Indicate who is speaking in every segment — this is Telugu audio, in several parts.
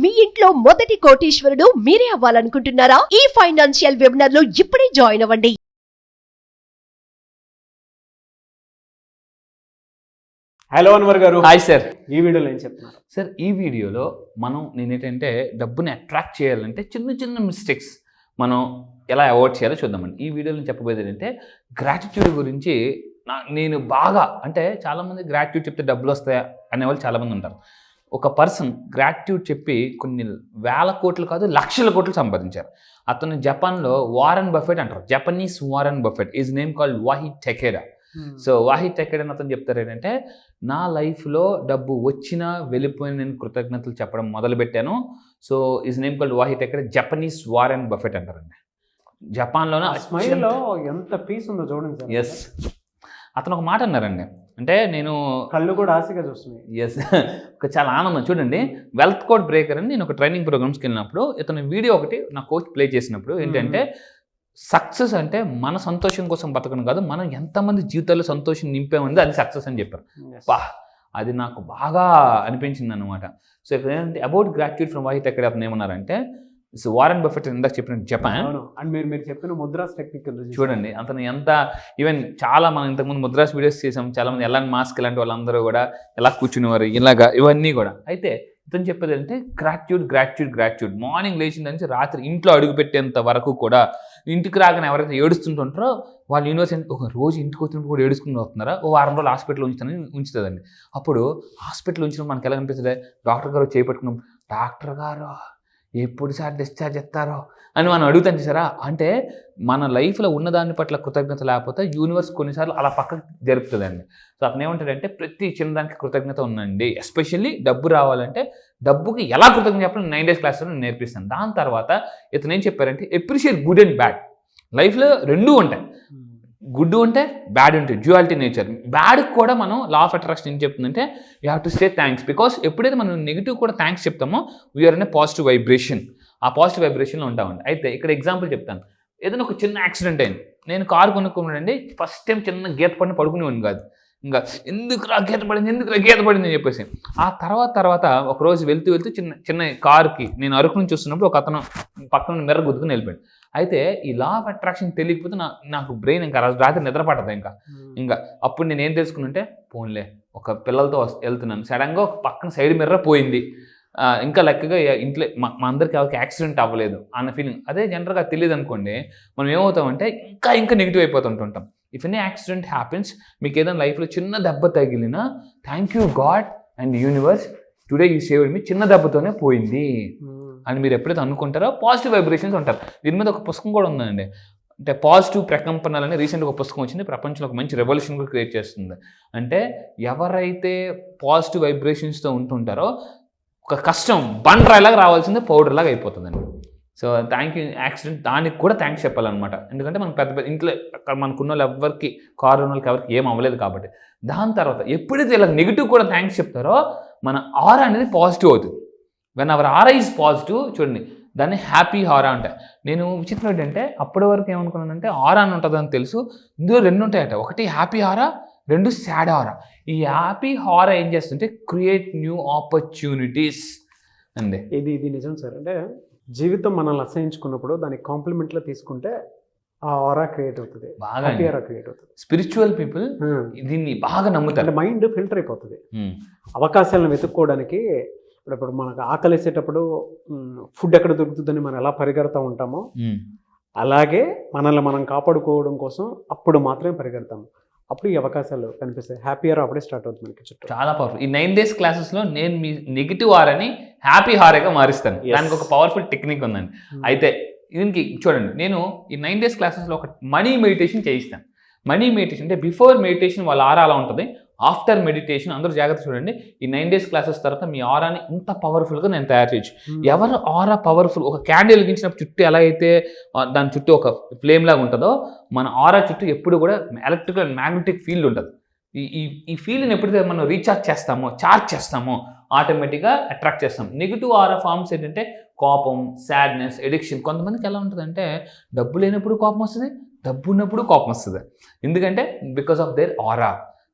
Speaker 1: మీ ఇంట్లో మొదటి కోటీశ్వరుడు మీరే అవ్వాలనుకుంటున్నారా? ఈ ఫైనాన్షియల్ వెబినార్ లో ఇప్పుడే జాయిన్ అవ్వండి.
Speaker 2: హలో అన్వర్ గారు.
Speaker 3: Hi sir.
Speaker 2: ఈ వీడియోలో ఏం చెప్తున్నారు
Speaker 3: సార్? ఈ వీడియోలో నేనేంటంటే డబ్బుని అట్రాక్ట్ చేయాలంటే చిన్న చిన్న మిస్టేక్స్ మనం ఎలా అవాయిడ్ చేయాలో చూద్దామండి. ఈ వీడియోలో నేను చెప్పబోయేది ఏంటంటే గ్రాటిట్యూడ్ గురించి. నేను బాగా అంటే చాలామంది గ్రాటిట్యూడ్ చెప్తే డబ్బులు వస్తాయా అనేవాళ్ళు చాలామంది ఉంటారు. ఒక పర్సన్ గ్రాటిట్యూడ్ చెప్పి కొన్ని వేల కోట్లు కాదు లక్షల కోట్లు సంపాదించారు. అతను జపాన్లో వారెన్ బఫెట్ అంటారు. Japanese Warren Buffett is name called Wahei Takeda. So Wahei Takeda అని అతను చెప్తారు ఏంటంటే, నా లైఫ్లో డబ్బు వచ్చినా వెళ్ళిపోయిన నేను కృతజ్ఞతలు చెప్పడం మొదలుపెట్టాను. So is name called Wahei Takeda. Japanese Warren Buffett అంటారండి. జపాన్లోనే
Speaker 2: స్మైల్లో ఎంత పీస్ ఉందో చూడండి.
Speaker 3: ఎస్, అతను ఒక మాట అన్నారండి. అంటే నేను
Speaker 2: కళ్ళు కూడా ఆశగా చూస్తున్నాయి.
Speaker 3: ఎస్, ఒక చాలా ఆనందం. చూడండి, వెల్త్ కోడ్ బ్రేకర్ అని నేను ఒక ట్రైనింగ్ ప్రోగ్రామ్స్కి వెళ్ళినప్పుడు ఇతను వీడియో ఒకటి నా కోచ్ ప్లే చేసినప్పుడు ఏంటంటే, సక్సెస్ అంటే మన సంతోషం కోసం బతకడం కాదు, మనం ఎంతమంది జీవితాల్లో సంతోషం నింపామంది అది సక్సెస్ అని చెప్పారు. అది నాకు బాగా అనిపించింది అనమాట. సో ఇక్కడ ఏంటంటే అబౌట్ గ్రాటిట్యూడ్ ఫ్రమ్ వాహి టెకెడా అతను ఏమన్నారంటే, సో వారెన్ బఫెట్ ఇందాక చెప్పినట్టు జపాన్
Speaker 2: అండ్ మీరు చెప్పిన ముద్రాస్ టెక్నిక్
Speaker 3: చూడండి. అతను ఎంత ఈవెన్ చాలా మనం ఇంతకుముందు ముద్రాస్ వీడియోస్ చేసాం. చాలామంది ఎలాంటి మాస్క్ ఇలాంటి వాళ్ళందరూ కూడా ఎలా కూర్చునేవారు ఇలాగా ఇవన్నీ కూడా. అయితే ఇతను చెప్పేది అంటే గ్రాటిట్యూడ్ గ్రాటిట్యూడ్ గ్రాటిట్యూడ్. మార్నింగ్ లేచిన నుంచి రాత్రి ఇంట్లో అడుగు పెట్టేంత వరకు కూడా ఇంటికి రాగానే ఎవరైతే ఏడుస్తుంటుంటారో వాళ్ళు యూనివర్సిటీ ఒక రోజు ఇంటికి వచ్చినప్పుడు కూడా ఏడుచుకుని వస్తున్నారా, ఓ వారం రోజులు హాస్పిటల్లో ఉంచుతుందండి. అప్పుడు హాస్పిటల్ ఉంచినప్పుడు మనకి ఎలా అనిపిస్తుంది, డాక్టర్ గారు చేపట్టుకున్నాం, డాక్టర్ గారు ఎప్పుడు సార్ డిశ్చార్జ్ చేస్తారో అని మనం అడుగుతాం చూసారా. అంటే మన లైఫ్లో ఉన్నదాని పట్ల కృతజ్ఞత లేకపోతే యూనివర్స్ కొన్నిసార్లు అలా పక్కకు జరుపుతుందండి. సో అతను ఏమంటాడంటే, ప్రతి చిన్నదానికి కృతజ్ఞత ఉందండి. ఎస్పెషల్లీ డబ్బు రావాలంటే డబ్బుకి ఎలా కృతజ్ఞత చెప్పాలో 9 days క్లాస్లో నేను నేర్పిస్తాను. దాని తర్వాత ఇతను ఏం చెప్పారంటే, అప్రిషియేట్ గుడ్ అండ్ బ్యాడ్. లైఫ్లో రెండూ ఉంటాయి, గుడ్ ఉంటే బ్యాడ్ ఉంటుంది, డ్యూయాలిటీ నేచర్. బ్యాడ్కి కూడా మనం లా ఆఫ్ అట్రాక్షన్ ఏం చెప్తుందంటే, you have to say thanks. Because ఎప్పుడైతే మనం నెగిటివ్ కూడా థ్యాంక్స్ చెప్తామో we are in a positive vibration. ఆ పాజిటివ్ వైబ్రేషన్లో ఉంటామండి. అయితే ఇక్కడ ఎగ్జాంపుల్ చెప్తాను. ఏదైనా ఒక చిన్న యాక్సిడెంట్ అయింది. నేను కారు కొనుక్కున్నానండి. ఫస్ట్ టైం చిన్న గీత పడిన పడుకునేవాడిని కాదు. ఇంకా ఎందుకు గీత పడింది అని చెప్పేసి ఆ తర్వాత ఒకరోజు వెళ్తూ చిన్న కారుకి నేను అరకు నుంచి చూస్తున్నప్పుడు ఒక అతను పక్కన మిర్ర గుద్దుకుని వెళ్ళిపోయాడు. అయితే ఈ లా ఆఫ్ అట్రాక్షన్ తెలియకపోతే నాకు బ్రెయిన్ ఇంకా రాత్రి నిద్ర పట్టదు. ఇంకా అప్పుడు నేను ఏం తెలుసుకున్నంటే, పోన్లే ఒక పిల్లలతో వెళ్తున్నాను, సడన్గా ఒక పక్కన సైడ్ మిర్ర పోయింది, ఇంకా లెక్కగా ఇంట్లో మా అందరికి ఎవరికి యాక్సిడెంట్ అవ్వలేదు అన్న ఫీలింగ్. అదే జనరల్గా తెలియదు అనుకోండి, మనం ఏమవుతామంటే ఇంకా నెగిటివ్ అయిపోతుంటుంటాం. ఇఫ్ ఎనీ యాక్సిడెంట్ హ్యాపెన్స్, మీకు ఏదైనా లైఫ్లో చిన్న దెబ్బ తగిలినా thank you God and universe, today you saved me, చిన్న దెబ్బతోనే పోయింది అని మీరు ఎప్పుడైతే అనుకుంటారో పాజిటివ్ వైబ్రేషన్స్ ఉంటారు. దీని మీద ఒక పుస్తకం కూడా ఉందండి, అంటే పాజిటివ్ ప్రకంపనలని రీసెంట్గా ఒక పుస్తకం వచ్చింది. ప్రపంచంలో ఒక మంచి రెవల్యూషన్ కూడా క్రియేట్ చేస్తుంది. అంటే ఎవరైతే పాజిటివ్ వైబ్రేషన్స్తో ఉంటుంటారో ఒక కష్టం బండరాయిలాగా రావాల్సిందే పౌడర్ లాగా అయిపోతుందండి. సో థ్యాంక్ యూ యాక్సిడెంట్, దానికి కూడా థ్యాంక్స్ చెప్పాలన్నమాట. ఎందుకంటే మనం పెద్ద ఇంట్లో మనకున్న వాళ్ళు ఎవరికి, కారు ఉన్న వాళ్ళకి ఎవరికి ఏం అవ్వలేదు కాబట్టి. దాని తర్వాత ఎప్పుడైతే ఇలా నెగిటివ్ కూడా థ్యాంక్స్ చెప్తారో మన ఆరా అనేది పాజిటివ్ అవుతుంది. When our aura is positive, చూడండి దాన్ని హ్యాపీ హారా అంటాయి. నేను విచిత్రం ఏంటంటే అప్పటి వరకు ఏమనుకున్నానంటే ఆరా అని ఉంటుందని తెలుసు. ఇందులో 2 ఉంటాయట, ఒకటి హ్యాపీ హారా, 2 సాడ్ హారా. ఈ హ్యాపీ హారా ఏం చేస్తుంటే క్రియేట్ న్యూ ఆపర్చునిటీస్ అండి.
Speaker 2: ఇది నిజం సార్. అంటే జీవితం మనల్ని అసహించుకున్నప్పుడు దాన్ని కాంప్లిమెంట్లో తీసుకుంటే ఆ ఆరా క్రియేట్ అవుతుంది,
Speaker 3: బాగా
Speaker 2: క్రియేట్ అవుతుంది.
Speaker 3: స్పిరిచువల్ పీపుల్ దీన్ని బాగా నమ్ముతారు.
Speaker 2: అంటే మైండ్ ఫిల్టర్ అయిపోతుంది. అవకాశాలను వెతుక్కోవడానికి ఇప్పుడు మనకు ఆకలి వేసేటప్పుడు ఫుడ్ ఎక్కడ దొరుకుతుందని మనం ఎలా పరిగెడతా ఉంటామో, అలాగే మనల్ని మనం కాపాడుకోవడం కోసం అప్పుడు మాత్రమే పరిగెడతాము. అప్పుడు ఈ అవకాశాలు కనిపిస్తాయి. హ్యాపీ హార్ అప్పుడే స్టార్ట్ అవుతుంది మనకి చుట్టూ.
Speaker 3: చాలా పవర్ఫుల్. ఈ 9 days క్లాసెస్లో నేను మీ నెగిటివ్ హారాని హ్యాపీ హారేగా మారుస్తాను. దానికి ఒక పవర్ఫుల్ టెక్నిక్ ఉందండి. అయితే దీనికి చూడండి, నేను ఈ 9 days క్లాసెస్లో ఒక మనీ మెడిటేషన్ చేయిస్తాను. మనీ మెడిటేషన్ అంటే బిఫోర్ మెడిటేషన్ వాళ్ళ ఆరా అలా ఉంటుంది, ఆఫ్టర్ మెడిటేషన్ అందరూ జాగ్రత్త చూడండి. ఈ 9 days క్లాసెస్ తర్వాత మీ ఆరాని ఇంత పవర్ఫుల్గా నేను తయారు చేయొచ్చు. ఎవరు ఆరా పవర్ఫుల్, ఒక క్యాండిల్ వెలిగించినప్పుడు చుట్టూ ఎలా అయితే దాని చుట్టూ ఒక ఫ్లేమ్ లాగా ఉంటుందో, మన ఆరా చుట్టూ ఎప్పుడు కూడా ఎలక్ట్రికల్ అండ్ మ్యాగ్నెటిక్ ఫీల్డ్ ఉంటుంది. ఈ ఫీల్డ్ని ఎప్పుడైతే మనం రీఛార్జ్ చేస్తామో, చార్జ్ చేస్తామో, ఆటోమేటిక్గా అట్రాక్ట్ చేస్తాం. నెగిటివ్ ఆరా ఫార్మ్స్ ఏంటంటే కోపం, సాడ్నెస్, ఎడిక్షన్. కొంతమందికి ఎలా ఉంటుందంటే డబ్బు లేనప్పుడు కోపం వస్తుంది, డబ్బు ఉన్నప్పుడు కోపం వస్తుంది. ఎందుకంటే because of their aura.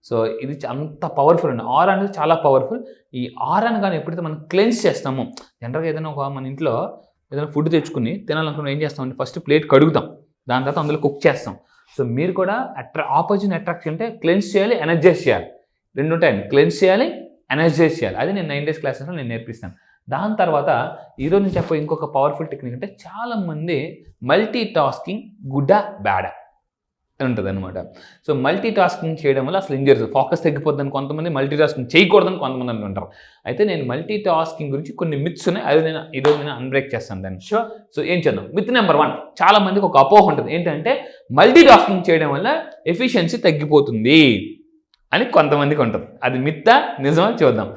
Speaker 3: So ఇది అంత పవర్ఫుల్ అండి. ఆరా అనేది చాలా పవర్ఫుల్. ఈ ఆరాని కానీ ఎప్పుడైతే మనం క్లెన్స్ చేస్తామో, జనరల్గా ఏదైనా మన ఇంట్లో ఏదైనా ఫుడ్ తెచ్చుకుని తినాలనుకున్న ఏం చేస్తామంటే ఫస్ట్ ప్లేట్ కడుగుతాం, దాని తర్వాత అందులో కుక్ చేస్తాం. సో మీరు కూడా ఆపోజిట్ అట్రాక్ట్ అంటే క్లెన్స్ చేయాలి, ఎనర్జైజ్ చేయాలి, రెండు ఉంటాయండి. క్లెన్స్ చేయాలి, ఎనర్జైజ్ చేయాలి. అది నేను 9 days క్లాసెస్లో నేను నేర్పిస్తాను. దాని తర్వాత ఈరోజు నేను చెప్పే ఇంకొక పవర్ఫుల్ టెక్నిక్ అంటే చాలామంది మల్టీ టాస్కింగ్ గుడ్డా బ్యాడా ఉంటుంది అనమాట. సో మల్టీ టాస్కింగ్ చేయడం వల్ల అసలు ఇంజరీస్, ఫోకస్ తగ్గిపోద్దని కొంతమంది, మల్టీ టాస్కింగ్ చేయకూడదని కొంతమంది అంటుంటారు. అయితే నేను మల్టీ టాస్కింగ్ గురించి కొన్ని మిత్స్ ఉన్నాయి, అది నేను ఈరోజు నేను అన్బ్రేక్ చేస్తాను దాన్ని. సో ఏం చేద్దాం. మిత్ నెంబర్ 1, చాలా మందికి ఒక అపోహ ఉంటుంది ఏంటంటే మల్టీ టాస్కింగ్ చేయడం వల్ల ఎఫిషియన్సీ తగ్గిపోతుంది అని కొంతమందికి ఉంటుంది. అది మిత్తా నిజమా చూద్దాం.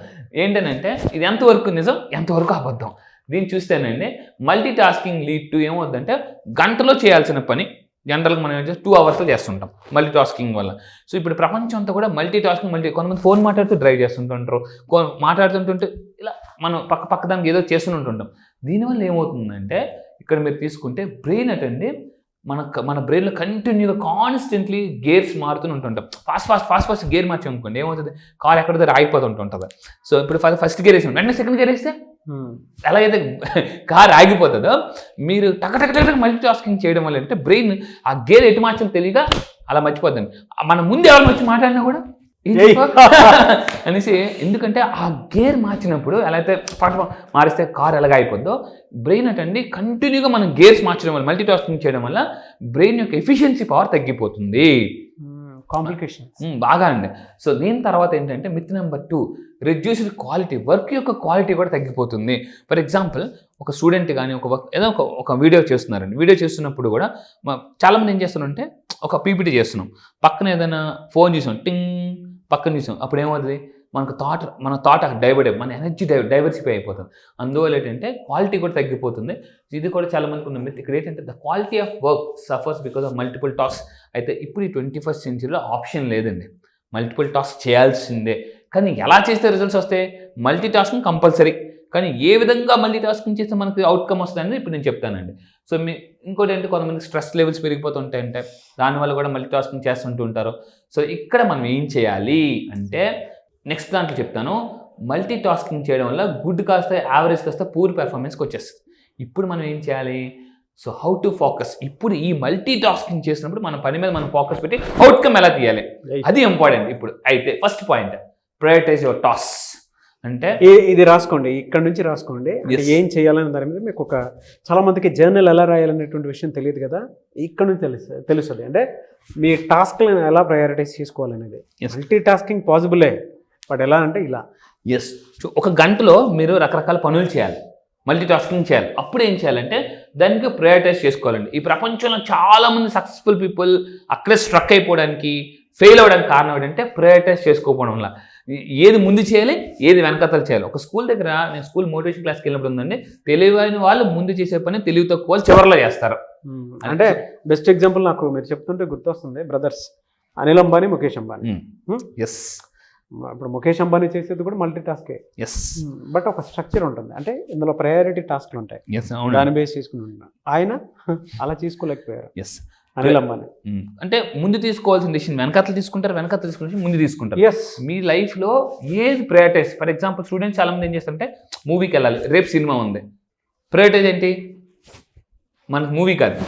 Speaker 3: ఏంటంటే ఇది ఎంతవరకు నిజం, ఎంతవరకు అబద్ధం. దీన్ని చూస్తేనండి మల్టీ టాస్కింగ్ లీడ్ టు ఏమవుతుందంటే గంటలో చేయాల్సిన పని జనరల్గా మనం ఏం చేస్తే 2 hours చేస్తుంటాం మల్టీ టాస్కింగ్ వల్ల. సో ఇప్పుడు ప్రపంచం అంతా కూడా మల్టీ టాస్కింగ్, కొంతమంది ఫోన్ మాట్లాడుతూ డ్రైవ్ చేస్తుంటుంటారు, మాట్లాడుతుంటుంటే ఇలా మనం పక్క దానికి ఏదో చేస్తుంటుంటాం. దీనివల్ల ఏమవుతుందంటే ఇక్కడ మీరు తీసుకుంటే బ్రెయిన్ అటండి మన బ్రెయిన్లో కంటిన్యూగా కాన్స్టెంట్లీ గేర్స్ మారుతూ ఉంటుంటాం. ఫాస్ట్ గేర్ మార్చామనుకోండి ఏమవుతుంది, కార్ ఎక్కడ దగ్గర ఆగిపోతుంటుంది. సో ఇప్పుడు ఫస్ట్ గేర్ వేసాం, వెంటనే సెకండ్ గేర్ వేస్తే ఎలా అయితే కార్ ఆగిపోతుందో, మీరు టక మల్టీ టాస్కింగ్ చేయడం వల్ల అంటే బ్రెయిన్ ఆ గేర్ ఎటు మార్చాలో తెలియక అలా మర్చిపోద్దండి. మన ముందు ఎవరు వచ్చి మాట్లాడినా కూడా అనేసి, ఎందుకంటే ఆ గేర్ మార్చినప్పుడు ఎలా అయితే మారిస్తే కార్ ఎలాగ అయిపోద్దో, బ్రెయిన్ అటండి కంటిన్యూగా మనం గేర్స్ మార్చడం వల్ల, మల్టీ టాస్కింగ్ చేయడం వల్ల బ్రెయిన్ యొక్క ఎఫిషియన్సీ పవర్ తగ్గిపోతుంది.
Speaker 2: కాంప్లికేషన్స్
Speaker 3: బాగా అండి. సో దీని తర్వాత ఏంటంటే myth number 2, reduced quality, work యొక్క క్వాలిటీ కూడా తగ్గిపోతుంది. ఫర్ ఎగ్జాంపుల్ ఒక స్టూడెంట్ కానీ ఏదో ఒక వీడియో చేస్తున్నారండి. వీడియో చేస్తున్నప్పుడు కూడా చాలామంది ఏం చేస్తున్నారంటే ఒక పీపీటీ చేస్తున్నాం, పక్కన ఏదైనా ఫోన్ చూసాం, టింగ్ పక్కన చూసాం, అప్పుడు ఏమవుతుంది మన థాట్ మన ఎనర్జీ డైవర్సిఫై అయిపోతుంది. అందువల్ల ఏంటంటే క్వాలిటీ కూడా తగ్గిపోతుంది. ఇది కూడా చాలా మందికి ఉన్న మిత్. ఇక్కడ ఏంటంటే the quality of work suffers because of multiple task. అయితే ఇప్పుడు ఈ 21st centuryలో ఆప్షన్ లేదండి, మల్టిపుల్ టాస్క్ చేయాల్సిందే. కానీ ఎలా చేస్తే రిజల్ట్స్ వస్తాయి, మల్టీ టాస్కింగ్ కంపల్సరీ. కానీ ఏ విధంగా మల్టీ టాస్కింగ్ చేస్తే మనకి అవుట్కమ్ వస్తుందని ఇప్పుడు నేను చెప్తానండి. సో ఇంకోటి ఏంటి, కొంతమంది స్ట్రెస్ లెవెల్స్ పెరిగిపోతుంటాయంటే దానివల్ల కూడా మల్టీ టాస్కింగ్ చేస్తుంటూ ఉంటారు. సో ఇక్కడ మనం ఏం చేయాలి అంటే నెక్స్ట్ దాంట్లో చెప్తాను. మల్టీ టాస్కింగ్ చేయడం వల్ల గుడ్ కాస్త యావరేజ్ కాస్త పూర్ పెర్ఫార్మెన్స్కి వచ్చేస్తుంది. ఇప్పుడు మనం ఏం చేయాలి, సో హౌ టు ఫోకస్. ఇప్పుడు ఈ మల్టీ టాస్కింగ్ చేసినప్పుడు మన పని మీద మనం ఫోకస్ పెట్టి అవుట్కమ్ ఎలా తీయాలి, అది ఇంపార్టెంట్. ఇప్పుడు అయితే first point, prioritise your task. అంటే
Speaker 2: ఇది రాసుకోండి, ఇక్కడ నుంచి రాసుకోండి. ఏం చేయాలనే దాని మీద మీకు చాలా మందికి జర్నల్ ఎలా రాయాలనేటువంటి విషయం తెలియదు కదా, ఇక్కడ నుంచి తెలుస్తుంది. అంటే మీ టాస్క్లను ఎలా ప్రయారిటైజ్ చేసుకోవాలనేది. మల్టీ టాస్కింగ్ పాసిబులే, బట్ ఎలా అంటే ఇలా.
Speaker 3: ఎస్, ఒక గంటలో మీరు రకరకాల పనులు చేయాలి, మల్టీ టాస్కింగ్ చేయాలి. అప్పుడు ఏం చేయాలంటే దానికి ప్రయారిటైజ్ చేసుకోవాలండి. ఈ ప్రపంచంలో చాలామంది సక్సెస్ఫుల్ పీపుల్ అక్కడే స్ట్రక్ అయిపోవడానికి, ఫెయిల్ అవ్వడానికి కారణం ఏంటంటే ప్రయారిటైజ్ చేసుకోకపోవడం వల్ల. ఏది ముందు చేయాలి, ఏది వెనకతలు చేయాలి. ఒక స్కూల్ దగ్గర, నేను స్కూల్ మోటివేషన్ క్లాస్కి వెళ్ళినప్పుడు ఉందండి, తెలివైన వాళ్ళు ముందు చేసే పని తెలివి తక్కువ వాళ్ళు చివరిలో చేస్తారు.
Speaker 2: అంటే బెస్ట్ ఎగ్జాంపుల్ నాకు మీరు చెప్తుంటే గుర్తొస్తుంది, బ్రదర్స్ అనిల్ అంబానీ, ముఖేష్ అంబానీ.
Speaker 3: ఎస్,
Speaker 2: ఇప్పుడు ముఖేష్ అంబానీ చేసేది కూడా మల్టీ టాస్కే.
Speaker 3: ఎస్,
Speaker 2: బట్ ఒక స్ట్రక్చర్ ఉంటుంది, అంటే ఇందులో ప్రయారిటీ టాస్క్లు ఉంటాయి, దాని బేస్ చేసుకుని ఉంటాను. ఆయన అలా తీసుకోలేకపోయారు.
Speaker 3: ఎస్,
Speaker 2: అనిల్ అంబానీ
Speaker 3: అంటే ముందు తీసుకోవాల్సిన డిసిషన్ వెనకతలు తీసుకుంటారు, వెనకతలు తీసుకుని ముందు తీసుకుంటారు.
Speaker 2: ఎస్,
Speaker 3: మీ లైఫ్లో ఏది ప్రయారిటైజ్. ఫర్ ఎగ్జాంపుల్ స్టూడెంట్స్ చాలా మంది ఏం చేస్తారంటే మూవీకి వెళ్ళాలి, రేపు సినిమా ఉంది, ప్రయారిటైజ్ ఏంటి, మనకు మూవీ కాదు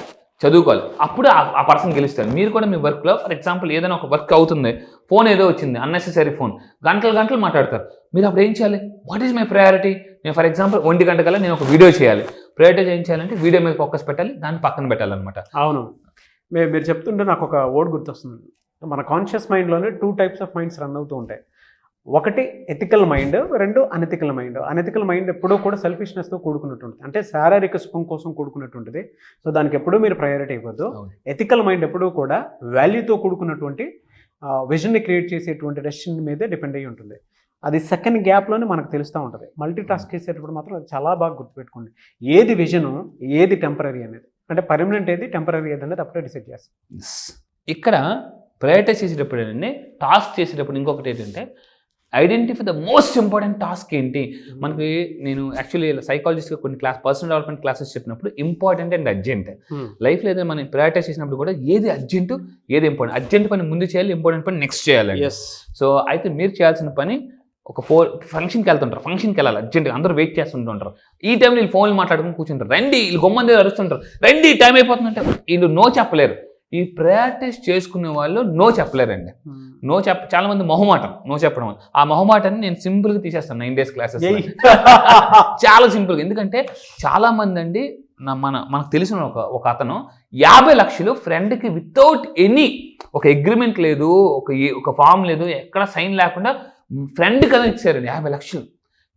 Speaker 3: చదువుకోవాలి, అప్పుడు ఆ పర్సన్ గెలుస్తాడు. మీరు కూడా మీ వర్క్లో ఫర్ ఎగ్జాంపుల్ ఏదైనా ఒక వర్క్ అవుతుంది, ఫోన్ ఏదో వచ్చింది, అన్నెసెసరీ ఫోన్, గంటలు మాట్లాడతారు. మీరు అప్పుడు ఏం చేయాలి, వాట్ ఈజ్ మై ప్రయారిటీ. నేను ఫర్ ఎగ్జాంపుల్ 1 గంట కల్లా నేను ఒక వీడియో చేయాలి, ప్రయారిటైజ్ ఏం చేయాలంటే వీడియో మీద ఫోకస్ పెట్టాలి, దాన్ని పక్కన పెట్టాలన్నమాట.
Speaker 2: అవును, మీరు చెప్తుంటే నాకు ఒక వర్డ్ గుర్తొస్తుంది. మన కాన్షియస్ మైండ్లోనే 2 types ఆఫ్ మైండ్స్ రన్ అవుతూ ఉంటాయి. ఒకటి ethical mind, 2 unethical mind. Unethical mind ఎప్పుడూ కూడా సెల్ఫిష్నెస్తో కూడుకున్నట్టుంది, అంటే శారీరక సుఖం కోసం కూడుకున్నటువంటిది. సో దానికి ఎప్పుడూ మీరు ప్రయారిటీ ఇవ్వద్దు. ఎథికల్ మైండ్ ఎప్పుడూ కూడా వాల్యూతో కూడుకున్నటువంటి విజన్ని క్రియేట్ చేసేటువంటి డెసిషన్ మీదే డిపెండ్ అయ్యి ఉంటుంది. అది సెకండ్ గ్యాప్లోనే మనకు తెలుస్తూ ఉంటుంది. మల్టీ టాస్క్ చేసేటప్పుడు మాత్రం అది చాలా బాగా గుర్తుపెట్టుకోండి, ఏది విజను, ఏది టెంపరీ అనేది, అంటే పర్మనెంట్ ఏది, టెంపరీ ఏది అనేది అప్పుడే డిసైడ్ చేస్తాం.
Speaker 3: ఇక్కడ ప్రయారిటైజ్ చేసేటప్పుడు ఏంటంటే, టాస్క్ చేసేటప్పుడు ఇంకొకటి ఏంటంటే identify the most important task ఏంటి మనకి. నేను యాక్చువల్లీ సైకాలజిస్ట్గా కొన్ని పర్సనల్ డెవలప్మెంట్ క్లాసెస్ చెప్పినప్పుడు ఇంపార్టెంట్ అండ్ అర్జెంట్ లైఫ్లో ఏదైనా మనం ప్రయారిటైజ్ చేసినప్పుడు కూడా ఏది అర్జెంటు ఏది ఇంపార్టెంట్, అర్జెంట్ పని ముందు చేయాలి, ఇంపార్టెంట్ పని నెక్స్ట్ చేయాలి. సో అయితే మీరు చేయాల్సిన పని ఒక ఫంక్షన్కి వెళ్తుంటారు, ఫంక్షన్కి వెళ్ళాలి అర్జెంట్గా, అందరూ వెయిట్ చేస్తుంటారు. ఈ టైంలో వీళ్ళు ఫోన్లు మాట్లాడుకుని కూర్చుంటారు, రండి వీళ్ళు గొమ్మంది అరుస్తుంటారు, రండి టైం అయిపోతుందంటే వీళ్ళు నో చెప్పలేరు. ఈ ప్రయారిటైజ్ చేసుకునే వాళ్ళు నో చెప్పలేరండి. చాలా మంది మొహమాటం నో చెప్పడం. ఆ మొహమాటాన్ని నేను సింపుల్గా తీసేస్తాను 9 days క్లాసెస్. చాలా సింపుల్గా. ఎందుకంటే చాలా మంది అండి మనకు తెలిసిన ఒక అతను 50 లక్షలు ఫ్రెండ్కి వితౌట్ ఎనీ ఒక అగ్రిమెంట్ లేదు, ఒక ఫామ్ లేదు, ఎక్కడ సైన్ లేకుండా ఫ్రెండ్ కదా ఇచ్చారండి 50 లక్షలు.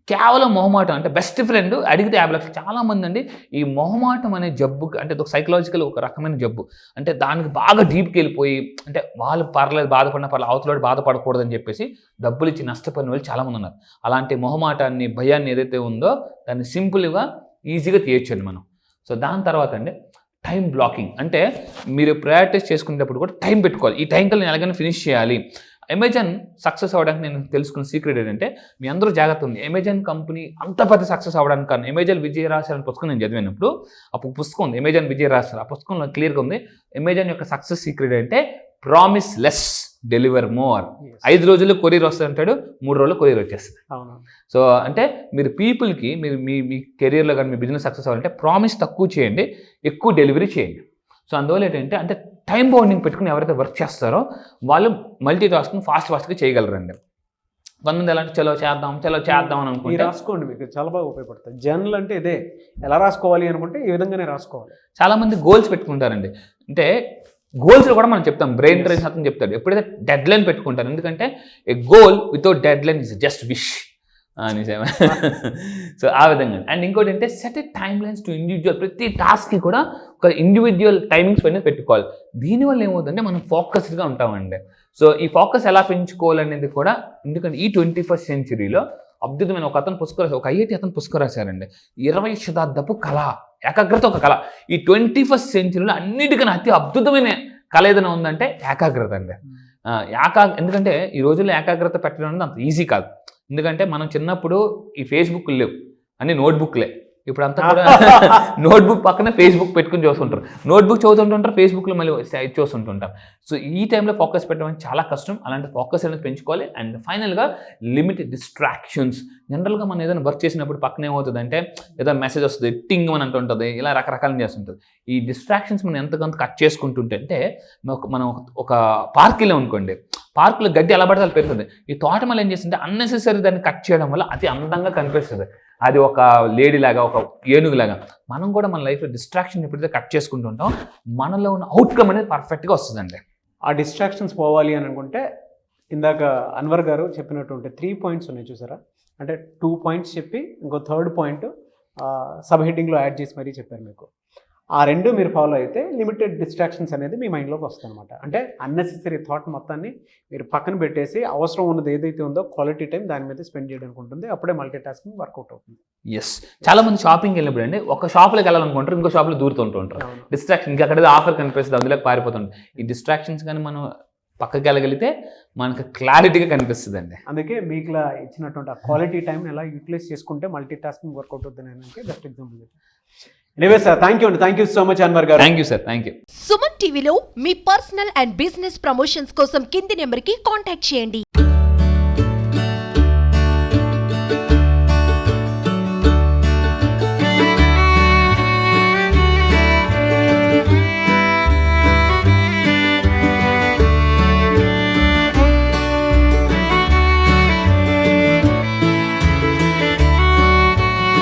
Speaker 3: కేవలం మొహమాటం. అంటే బెస్ట్ ఫ్రెండ్ అడిగితే 50 లక్షలు. చాలా మంది అండి ఈ మొహమాటం అనే జబ్బు, అంటే ఒక సైకలాజికల్ ఒక రకమైన జబ్బు, అంటే దానికి బాగా డీప్కి వెళ్ళిపోయి, అంటే వాళ్ళు పర్లేదు బాధపడిన అవతల బాధపడకూడదని చెప్పేసి డబ్బులు ఇచ్చి నష్టపోయిన వాళ్ళు చాలామంది ఉన్నారు. అలాంటి మొహమాటాన్ని, భయాన్ని ఏదైతే ఉందో దాన్ని సింపుల్గా ఈజీగా తీయొచ్చండి మనం. సో దాని తర్వాత అండి టైం బ్లాకింగ్. అంటే మీరు ప్రయారిటైజ్ చేసుకునేటప్పుడు కూడా టైం పెట్టుకోవాలి. ఈ టైం కల్లా నేను ఎలాగైనా ఫినిష్ చేయాలి. అమెజాన్ సక్సెస్ అవ్వడానికి నేను తెలుసుకున్న సీక్రెట్ ఏంటంటే, మీ అందరూ జాగ్రత్త ఉంది. అమెజాన్ కంపెనీ అంత పెద్ద సక్సెస్ అవ్వడానికి కారణం అమెజాన్ విజయరాశి అనే పుస్తకం నేను చదివినప్పుడు అప్పుడు పుస్తకం ఉంది, అమెజాన్ విజయరాశి. ఆ పుస్తకంలో క్లియర్గా ఉంది అమెజాన్ యొక్క సక్సెస్ సీక్రెట్ అంటే ప్రామిస్ లెస్ డెలివర్ మోర్. 5 రోజుల్లో కొరియర్ వస్తుంది అంటాడు, 3 రోజుల్లో కొరియర్ వచ్చేస్తుంది. సో అంటే మీరు పీపుల్కి మీరు మీ కెరియర్లో కానీ మీ బిజినెస్ సక్సెస్ అవ్వాలంటే ప్రామిస్ తక్కువ చేయండి, ఎక్కువ డెలివరీ చేయండి. సో అందువల్ల ఏంటంటే అంటే టైం బౌండింగ్ పెట్టుకుని ఎవరైతే వర్క్ చేస్తారో వాళ్ళు మల్టీ టాస్కింగ్ ఫాస్ట్గా చేయగలరండి. కొంతమంది ఎలా చలో చేద్దాం అని అనుకుంటే
Speaker 2: రాసుకోండి, మీకు చాలా బాగా ఉపయోగపడుతుంది. జర్నల్ అంటే ఇదే, ఎలా రాసుకోవాలి అనుకుంటే ఈ విధంగానే రాసుకోవాలి.
Speaker 3: చాలా మంది గోల్స్ పెట్టుకుంటారండి. అంటే గోల్స్లో కూడా మనం చెప్తాం, బ్రెయిన్ ట్రైన్ అతను చెప్తాడు ఎప్పుడైతే డెడ్ లైన్ పెట్టుకుంటారు. ఎందుకంటే a goal without deadline is just wish నిజమే. సో ఆ విధంగా. అండ్ ఇంకోటి అంటే set a timelines to individual. ప్రతి టాస్క్కి కూడా ఒక ఇండివిజువల్ టైమింగ్స్ పైన పెట్టుకోవాలి. దీనివల్ల ఏమవుతుందంటే మనం ఫోకస్డ్గా ఉంటామండి. సో ఈ ఫోకస్ ఎలా పెంచుకోవాలనేది కూడా, ఎందుకంటే ఈ 21st centuryలో అద్భుతమైన ఒక అతను పుస్తకం రాశారు, ఒక IIT అతను పుస్తకం రాశారండి, 20వ శతాబ్దపు కళ, ఏకాగ్రత ఒక కళ. ఈ 21st centuryలో అన్నిటికన్నా అతి అద్భుతమైన కళ ఏదైనా ఉందంటే ఏకాగ్రత అండి. ఎందుకంటే ఈ రోజుల్లో ఏకాగ్రత పెట్టడం అనేది అంత ఈజీ కాదు. ఎందుకంటే మనం చిన్నప్పుడు ఈ ఫేస్బుక్ లేవు, అన్ని నోట్బుక్లే. ఇప్పుడు అంతా కూడా నోట్బుక్ పక్కన ఫేస్బుక్ పెట్టుకుని చూస్తుంటారు, నోట్బుక్ చదువుతుంటుంటారు, ఫేస్బుక్లో మళ్ళీ చూస్తుంటుంటారు. సో ఈ టైంలో ఫోకస్ పెట్టడం చాలా కష్టం. అలాంటి ఫోకస్ అనేది పెంచుకోవాలి. అండ్ ఫైనల్గా లిమిట్ డిస్ట్రాక్షన్స్. జనరల్గా మనం ఏదైనా వర్క్ చేసినప్పుడు పక్కన ఏమవుతుందంటే ఏదైనా మెసేజ్ వస్తుంది, టింగ్ అని అంటుంటుంది, ఇలా రకరకాలు చేస్తుంటుంది. ఈ డిస్ట్రాక్షన్స్ మనం ఎంతకంత కట్ చేసుకుంటుంటే, అంటే మనం ఒక పార్క్ వెళ్ళాం అనుకోండి, పార్కులో గడ్డి ఎలా పడితే పెరుగుతుంది. ఈ తోటమాల ఏం చేస్తుంటే అన్నెసెసరీ దాన్ని కట్ చేయడం వల్ల అతి అందంగా కనిపిస్తుంది. అది ఒక లేడీ లాగా, ఒక ఏనుగులాగా. మనం కూడా మన లైఫ్లో డిస్ట్రాక్షన్ ఎప్పుడైతే కట్ చేసుకుంటుంటాం మనలో ఉన్న అవుట్కమ్ అనేది పర్ఫెక్ట్గా వస్తుందండి.
Speaker 2: ఆ డిస్ట్రాక్షన్స్ పోవాలి అని అనుకుంటే ఇందాక అన్వర్ గారు చెప్పినటువంటి 3 points ఉన్నాయి చూసారా, అంటే 2 points చెప్పి ఇంకో 3rd point సబ్ హెడ్డింగ్లో యాడ్ చేసి మరీ చెప్పారు మీకు. ఆ 2 మీరు ఫాలో అయితే లిమిటెడ్ డిస్ట్రాక్షన్స్ అనేది మీ మైండ్లోకి వస్తుంది అనమాట. అంటే అన్నెసెసరీ థాట్ మొత్తాన్ని మీరు పక్కన పెట్టేసి అవసరం ఉన్నది ఏదైతే ఉందో క్వాలిటీ టైం దాని మీద స్పెండ్ చేయడానికి ఉంటుంది. అప్పుడే మల్టీ టాస్కింగ్ వర్కౌట్ అవుతుంది.
Speaker 3: ఎస్, చాలా మంది షాపింగ్ వెళ్ళినప్పుడు అండి ఒక షాప్లోకి వెళ్ళాలనుకుంటారు, ఇంకో షాప్లో దూరుతుంటూ ఉంటారు. డిస్ట్రాక్షన్, ఇంకా అక్కడ ఆఫర్ కనిపిస్తుంది, అందులోకి పారిపోతుంది. ఈ డిస్ట్రాక్షన్స్ కానీ మనం పక్కకి వెళ్ళగలిగితే మనకు క్లారిటీగా కనిపిస్తుంది అండి.
Speaker 2: అందుకే మీకు ఇచ్చినటువంటి ఆ క్వాలిటీ టైంని ఎలా యూటిలైజ్ చేసుకుంటే మల్టీ టాస్కింగ్ వర్కౌట్ అవుతుంది అంటే best example. Anyway sir, thank you అండి. Thank you so much Anwar garu.
Speaker 3: Thank you sir, thank you.
Speaker 1: Suman టీవీలో మీ పర్సనల్ అండ్ బిజినెస్ ప్రమోషన్స్ కోసం కింది నెంబర్కి కాంటాక్ట్ చేయండి.